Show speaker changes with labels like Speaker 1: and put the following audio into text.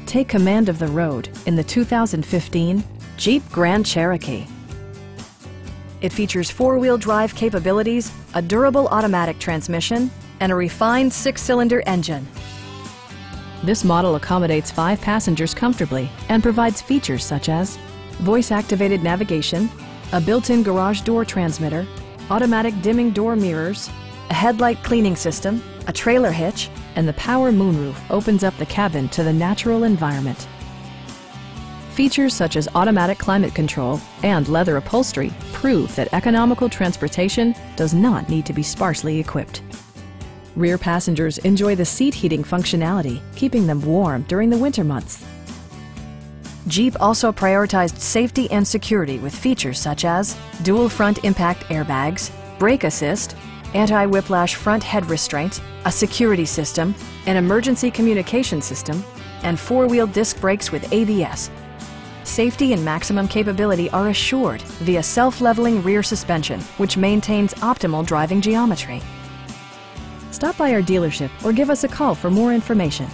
Speaker 1: Take command of the road in the 2015 Jeep Grand Cherokee. It features four-wheel drive capabilities, a durable automatic transmission, and a refined six-cylinder engine. This model accommodates 5 passengers comfortably and provides features such as voice-activated navigation, a built-in garage door transmitter, automatic dimming door mirrors, a headlight cleaning system, a trailer hitch, and the power moonroof opens up the cabin to the natural environment. Features such as automatic climate control and leather upholstery prove that economical transportation does not need to be sparsely equipped. Rear passengers enjoy the seat heating functionality, keeping them warm during the winter months. Jeep also prioritized safety and security with features such as dual front impact airbags, brake assist, anti-whiplash front head restraint, a security system, an emergency communication system, and four-wheel disc brakes with ABS. Safety and maximum capability are assured via self-leveling rear suspension, which maintains optimal driving geometry. Stop by our dealership or give us a call for more information.